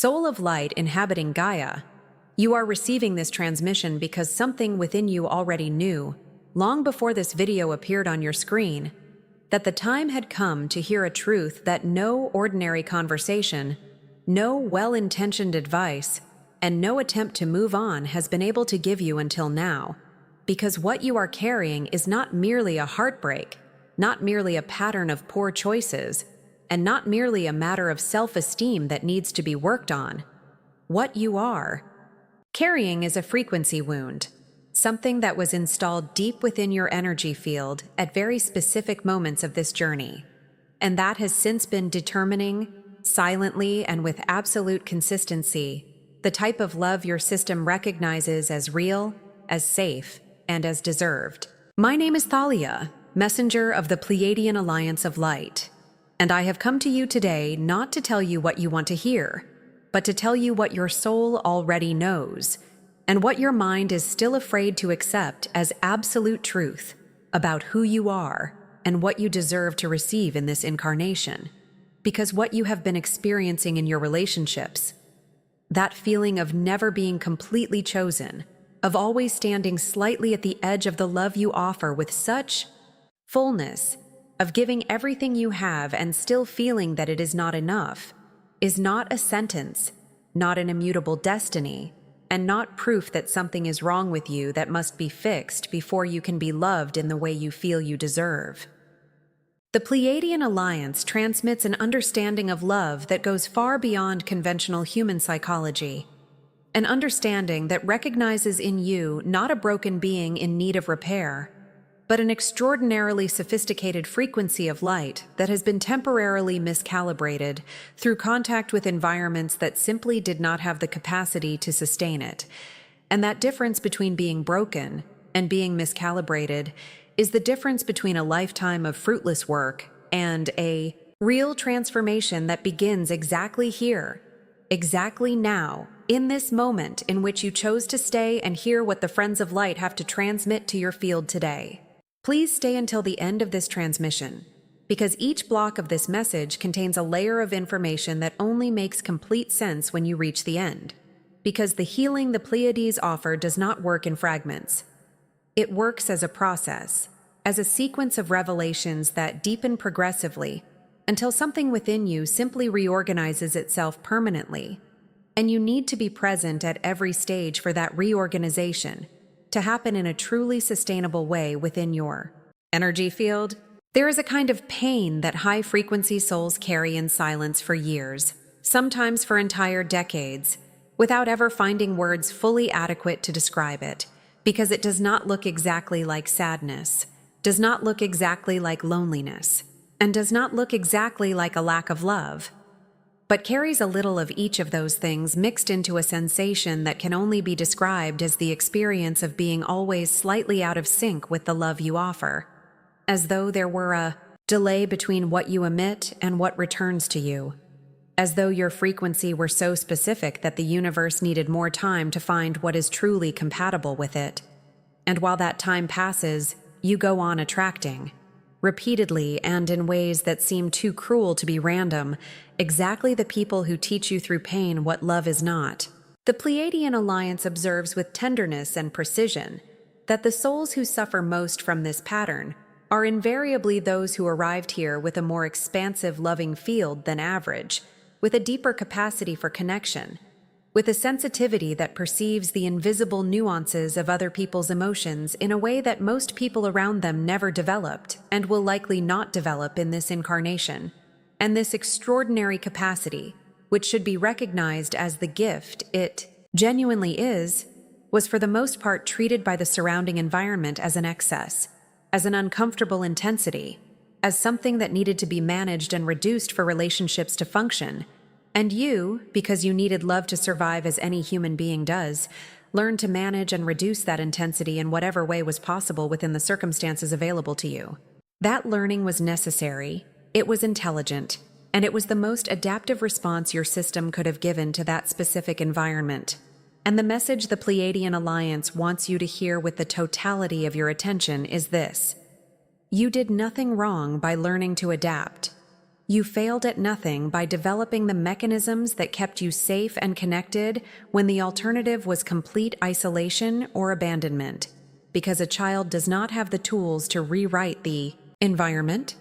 soul of light inhabiting Gaia, you are receiving this transmission because something within you already knew, long before this video appeared on your screen, that the time had come to hear a truth that no ordinary conversation, no well-intentioned advice, and no attempt to move on has been able to give you until now, because what you are carrying is not merely a heartbreak, not merely a pattern of poor choices, and not merely a matter of self-esteem that needs to be worked on. What you are carrying is a frequency wound, something that was installed deep within your energy field at very specific moments of this journey, and that has since been determining, silently and with absolute consistency, the type of love your system recognizes as real, as safe, and as deserved. My name is Thalia, messenger of the Pleiadian Alliance of Light, and I have come to you today not to tell you what you want to hear, but to tell you what your soul already knows, and what your mind is still afraid to accept as absolute truth about who you are and what you deserve to receive in this incarnation. Because what you have been experiencing in your relationships, that feeling of never being completely chosen, of always standing slightly at the edge of the love you offer with such fullness, of giving everything you have and still feeling that it is not enough, is not a sentence, not an immutable destiny, and not proof that something is wrong with you that must be fixed before you can be loved in the way you feel you deserve. The Pleiadian Alliance transmits an understanding of love that goes far beyond conventional human psychology, an understanding that recognizes in you not a broken being in need of repair, but an extraordinarily sophisticated frequency of light that has been temporarily miscalibrated through contact with environments that simply did not have the capacity to sustain it. And that difference between being broken and being miscalibrated is the difference between a lifetime of fruitless work and a real transformation that begins exactly here, exactly now, in this moment in which you chose to stay and hear what the Friends of Light have to transmit to your field today. Please stay until the end of this transmission, because each block of this message contains a layer of information that only makes complete sense when you reach the end. Because the healing the Pleiades offer does not work in fragments. It works as a process, as a sequence of revelations that deepen progressively until something within you simply reorganizes itself permanently. And you need to be present at every stage for that reorganization to happen in a truly sustainable way within your energy field. There is a kind of pain that high-frequency souls carry in silence for years, sometimes for entire decades, without ever finding words fully adequate to describe it, because it does not look exactly like sadness, does not look exactly like loneliness, and does not look exactly like a lack of love, but carries a little of each of those things mixed into a sensation that can only be described as the experience of being always slightly out of sync with the love you offer, as though there were a delay between what you emit and what returns to you, as though your frequency were so specific that the universe needed more time to find what is truly compatible with it. And while that time passes, you go on attracting, repeatedly and in ways that seem too cruel to be random, exactly the people who teach you through pain what love is not. The Pleiadian Alliance observes with tenderness and precision that the souls who suffer most from this pattern are invariably those who arrived here with a more expansive loving field than average, with a deeper capacity for connection, with a sensitivity that perceives the invisible nuances of other people's emotions in a way that most people around them never developed and will likely not develop in this incarnation. And this extraordinary capacity, which should be recognized as the gift it genuinely is, was for the most part treated by the surrounding environment as an excess, as an uncomfortable intensity, as something that needed to be managed and reduced for relationships to function. And you, because you needed love to survive as any human being does, learned to manage and reduce that intensity in whatever way was possible within the circumstances available to you. That learning was necessary, it was intelligent, and it was the most adaptive response your system could have given to that specific environment. And the message the Pleiadian Alliance wants you to hear with the totality of your attention is this: you did nothing wrong by learning to adapt. You failed at nothing by developing the mechanisms that kept you safe and connected when the alternative was complete isolation or abandonment, because a child does not have the tools to rewrite the environment.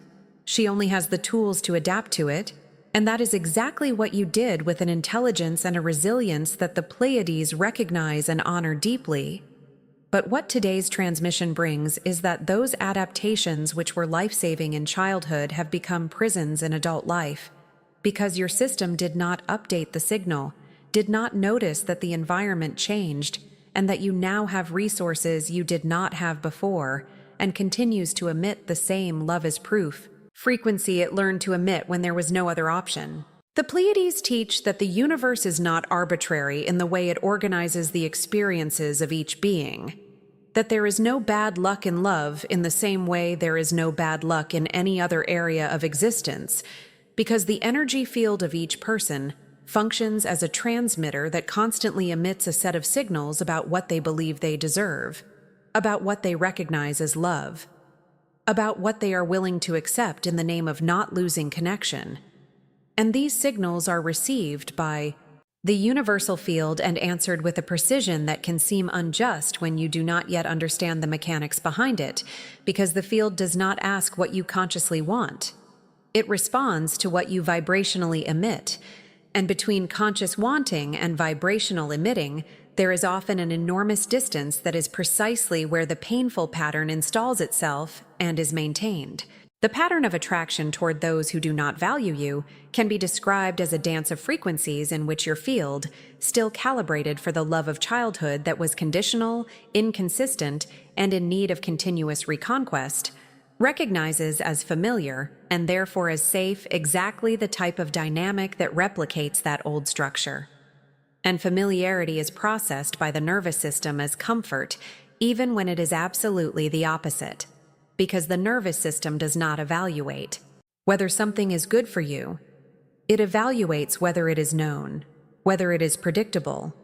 She only has the tools to adapt to it, and that is exactly what you did with an intelligence and a resilience that the Pleiades recognize and honor deeply. But what today's transmission brings is that those adaptations which were life-saving in childhood have become prisons in adult life, because your system did not update the signal, did not notice that the environment changed, and that you now have resources you did not have before, and continues to emit the same love is proof frequency it learned to emit when there was no other option. The Pleiades teach that the universe is not arbitrary in the way it organizes the experiences of each being, that there is no bad luck in love in the same way there is no bad luck in any other area of existence, because the energy field of each person functions as a transmitter that constantly emits a set of signals about what they believe they deserve, about what they recognize as love, about what they are willing to accept in the name of not losing connection. And these signals are received by the universal field and answered with a precision that can seem unjust when you do not yet understand the mechanics behind it, because the field does not ask what you consciously want. It responds to what you vibrationally emit, and between conscious wanting and vibrational emitting, there is often an enormous distance that is precisely where the painful pattern installs itself and is maintained. The pattern of attraction toward those who do not value you can be described as a dance of frequencies in which your field, still calibrated for the love of childhood that was conditional, inconsistent, and in need of continuous reconquest, recognizes as familiar, and therefore as safe, exactly the type of dynamic that replicates that old structure. And familiarity is processed by the nervous system as comfort, even when it is absolutely the opposite. Because the nervous system does not evaluate whether something is good for you. It evaluates whether it is known, whether it is predictable,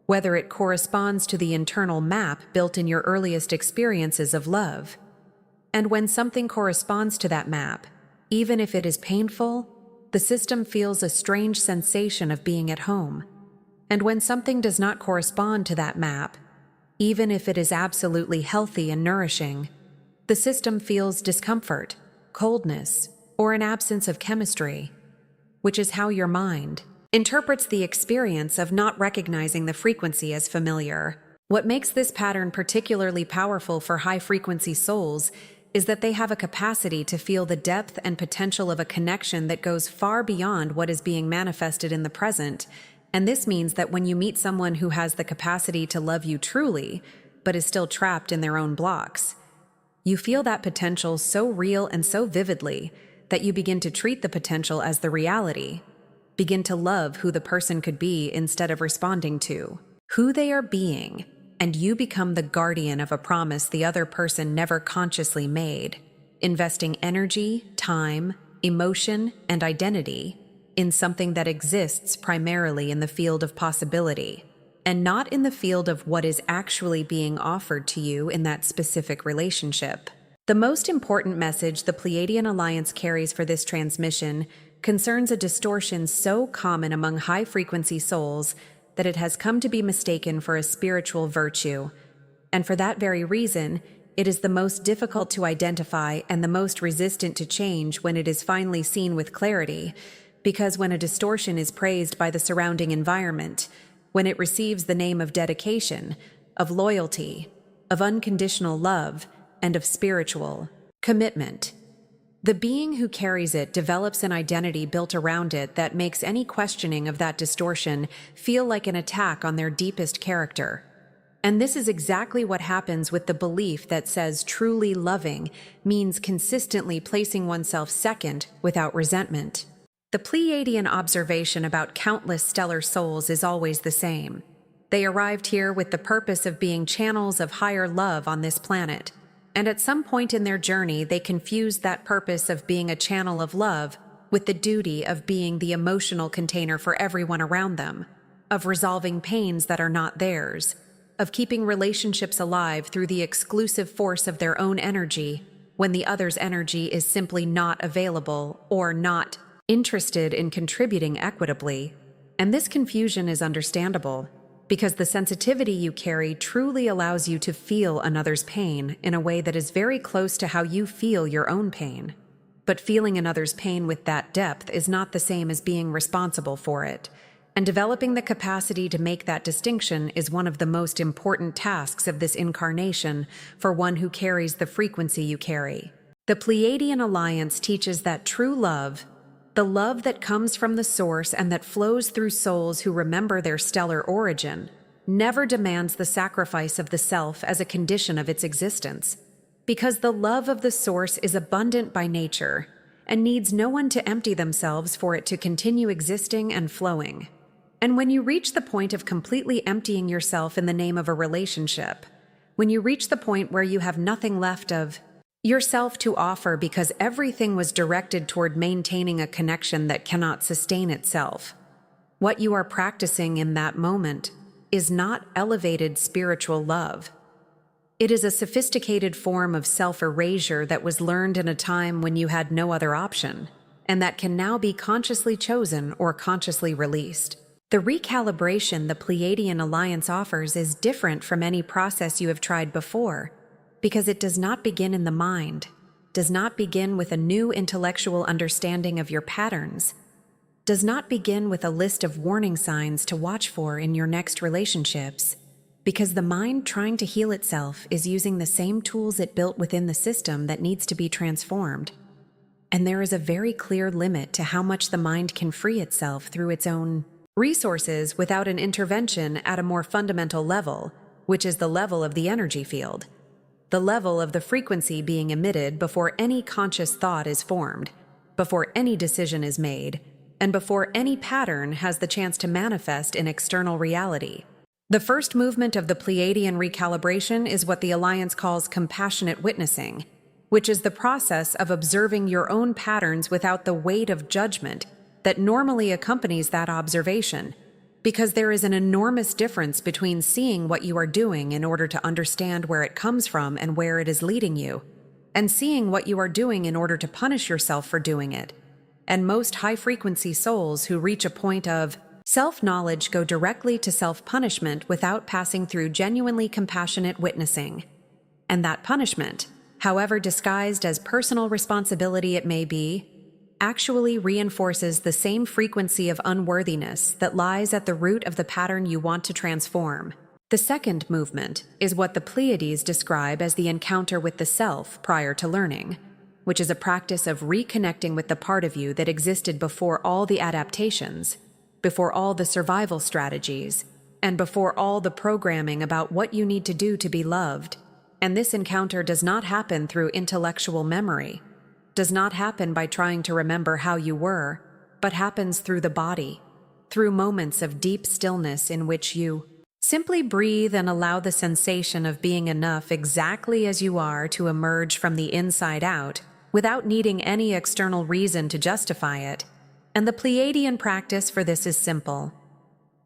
whether it corresponds to the internal map built in your earliest experiences of love. And when something corresponds to that map, even if it is painful, the system feels a strange sensation of being at home. And when something does not correspond to that map, even if it is absolutely healthy and nourishing, the system feels discomfort, coldness, or an absence of chemistry, which is how your mind interprets the experience of not recognizing the frequency as familiar. What makes this pattern particularly powerful for high-frequency souls is that they have a capacity to feel the depth and potential of a connection that goes far beyond what is being manifested in the present, and this means that when you meet someone who has the capacity to love you truly, but is still trapped in their own blocks, you feel that potential so real and so vividly that you begin to treat the potential as the reality, begin to love who the person could be instead of responding to who they are being, and you become the guardian of a promise the other person never consciously made, investing energy, time, emotion, and identity in something that exists primarily in the field of possibility, and not in the field of what is actually being offered to you in that specific relationship. The most important message the Pleiadian Alliance carries for this transmission concerns a distortion so common among high-frequency souls that it has come to be mistaken for a spiritual virtue, and for that very reason, it is the most difficult to identify and the most resistant to change when it is finally seen with clarity, because when a distortion is praised by the surrounding environment, when it receives the name of dedication, of loyalty, of unconditional love, and of spiritual commitment, the being who carries it develops an identity built around it that makes any questioning of that distortion feel like an attack on their deepest character. And this is exactly what happens with the belief that says truly loving means consistently placing oneself second without resentment. The Pleiadian observation about countless stellar souls is always the same. They arrived here with the purpose of being channels of higher love on this planet, and at some point in their journey they confused that purpose of being a channel of love with the duty of being the emotional container for everyone around them, of resolving pains that are not theirs, of keeping relationships alive through the exclusive force of their own energy, when the other's energy is simply not available or not interested in contributing equitably. And this confusion is understandable, because the sensitivity you carry truly allows you to feel another's pain in a way that is very close to how you feel your own pain. But feeling another's pain with that depth is not the same as being responsible for it, and developing the capacity to make that distinction is one of the most important tasks of this incarnation for one who carries the frequency you carry. The Pleiadian Alliance teaches that true love, the love that comes from the source and that flows through souls who remember their stellar origin, never demands the sacrifice of the self as a condition of its existence, because the love of the source is abundant by nature and needs no one to empty themselves for it to continue existing and flowing. And when you reach the point of completely emptying yourself in the name of a relationship, when you reach the point where you have nothing left of yourself to offer because everything was directed toward maintaining a connection that cannot sustain itself, what you are practicing in that moment is not elevated spiritual love. It is a sophisticated form of self-erasure that was learned in a time when you had no other option, and that can now be consciously chosen or consciously released. The recalibration the Pleiadian Alliance offers is different from any process you have tried before, because it does not begin in the mind, does not begin with a new intellectual understanding of your patterns, does not begin with a list of warning signs to watch for in your next relationships, because the mind trying to heal itself is using the same tools it built within the system that needs to be transformed. And there is a very clear limit to how much the mind can free itself through its own resources without an intervention at a more fundamental level, which is the level of the energy field. The level of the frequency being emitted before any conscious thought is formed, before any decision is made, and before any pattern has the chance to manifest in external reality. The first movement of the Pleiadian recalibration is what the Alliance calls compassionate witnessing, which is the process of observing your own patterns without the weight of judgment that normally accompanies that observation, because there is an enormous difference between seeing what you are doing in order to understand where it comes from and where it is leading you, and seeing what you are doing in order to punish yourself for doing it. And most high-frequency souls who reach a point of self-knowledge go directly to self-punishment without passing through genuinely compassionate witnessing. And that punishment, however disguised as personal responsibility it may be, actually reinforces the same frequency of unworthiness that lies at the root of the pattern you want to transform. The second movement is what the Pleiades describe as the encounter with the self prior to learning, which is a practice of reconnecting with the part of you that existed before all the adaptations, before all the survival strategies, and before all the programming about what you need to do to be loved. And this encounter does not happen through intellectual memory, does not happen by trying to remember how you were, but happens through the body, through moments of deep stillness in which you simply breathe and allow the sensation of being enough exactly as you are to emerge from the inside out without needing any external reason to justify it. And the Pleiadian practice for this is simple.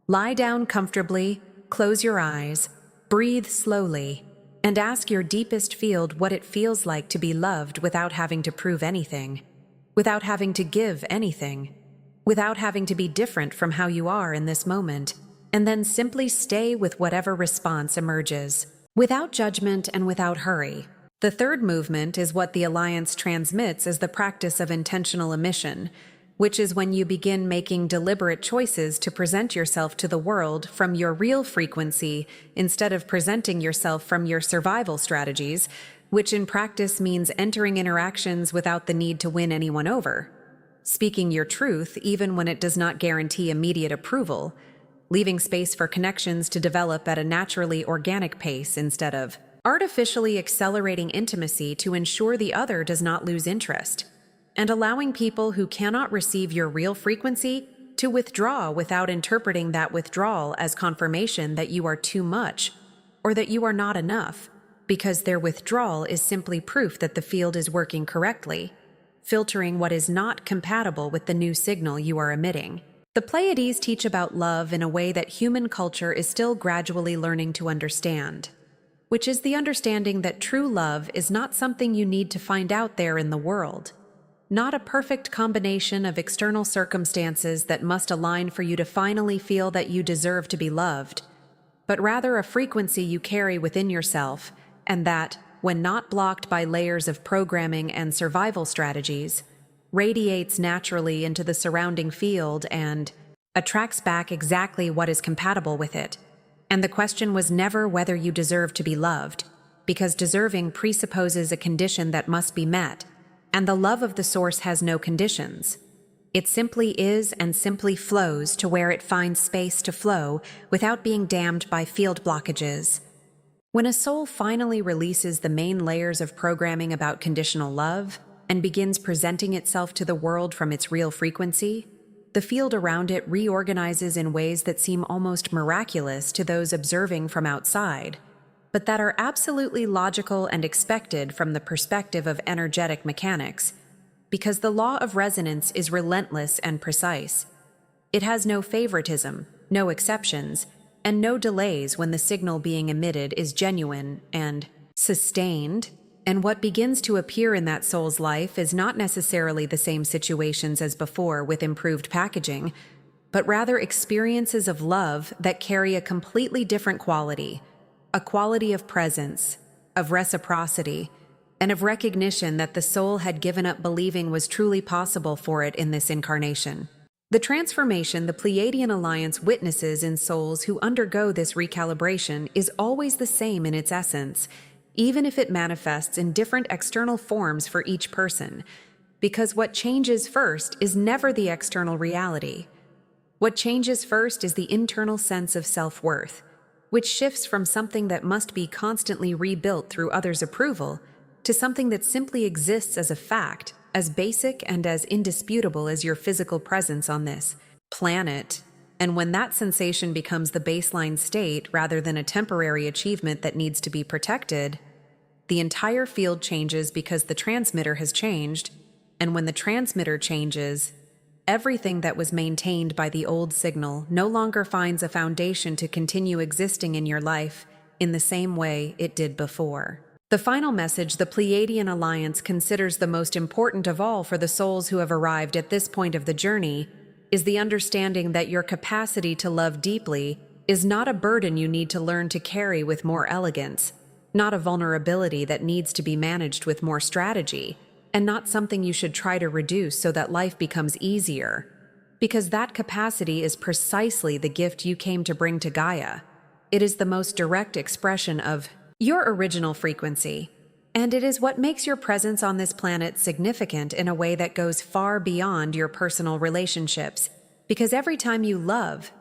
Lie down comfortably, close your eyes, breathe slowly, and ask your deepest field what it feels like to be loved without having to prove anything, without having to give anything, without having to be different from how you are in this moment, and then simply stay with whatever response emerges, without judgment and without hurry. The third movement is what the Alliance transmits as the practice of intentional emission, which is when you begin making deliberate choices to present yourself to the world from your real frequency instead of presenting yourself from your survival strategies, which in practice means entering interactions without the need to win anyone over, speaking your truth even when it does not guarantee immediate approval, leaving space for connections to develop at a naturally organic pace instead of artificially accelerating intimacy to ensure the other does not lose interest, and allowing people who cannot receive your real frequency to withdraw without interpreting that withdrawal as confirmation that you are too much or that you are not enough, because their withdrawal is simply proof that the field is working correctly, filtering what is not compatible with the new signal you are emitting. The Pleiades teach about love in a way that human culture is still gradually learning to understand. which is the understanding that true love is not something you need to find out there in the world, not a perfect combination of external circumstances that must align for you to finally feel that you deserve to be loved, but rather a frequency you carry within yourself, and that, when not blocked by layers of programming and survival strategies, radiates naturally into the surrounding field and attracts back exactly what is compatible with it. And the question was never whether you deserve to be loved, because deserving presupposes a condition that must be met, and the love of the source has no conditions. It simply is and simply flows to where it finds space to flow without being dammed by field blockages. When a soul finally releases the main layers of programming about conditional love and begins presenting itself to the world from its real frequency, the field around it reorganizes in ways that seem almost miraculous to those observing from outside, but that are absolutely logical and expected from the perspective of energetic mechanics, because the law of resonance is relentless and precise. It has no favoritism, no exceptions, and no delays when the signal being emitted is genuine and sustained, and what begins to appear in that soul's life is not necessarily the same situations as before with improved packaging, but rather experiences of love that carry a completely different quality, a quality of presence, of reciprocity, and of recognition that the soul had given up believing was truly possible for it in this incarnation. The transformation the Pleiadian Alliance witnesses in souls who undergo this recalibration is always the same in its essence, even if it manifests in different external forms for each person, because what changes first is never the external reality. What changes first is the internal sense of self-worth, which shifts from something that must be constantly rebuilt through others' approval to something that simply exists as a fact, as basic and as indisputable as your physical presence on this planet. And when that sensation becomes the baseline state rather than a temporary achievement that needs to be protected, the entire field changes because the transmitter has changed, and when the transmitter changes, everything that was maintained by the old signal no longer finds a foundation to continue existing in your life in the same way it did before. The final message the Pleiadian Alliance considers the most important of all for the souls who have arrived at this point of the journey is the understanding that your capacity to love deeply is not a burden you need to learn to carry with more elegance, not a vulnerability that needs to be managed with more strategy, and not something you should try to reduce so that life becomes easier, because that capacity is precisely the gift you came to bring to Gaia. It is the most direct expression of your original frequency, and it is what makes your presence on this planet significant in a way that goes far beyond your personal relationships, because every time you love,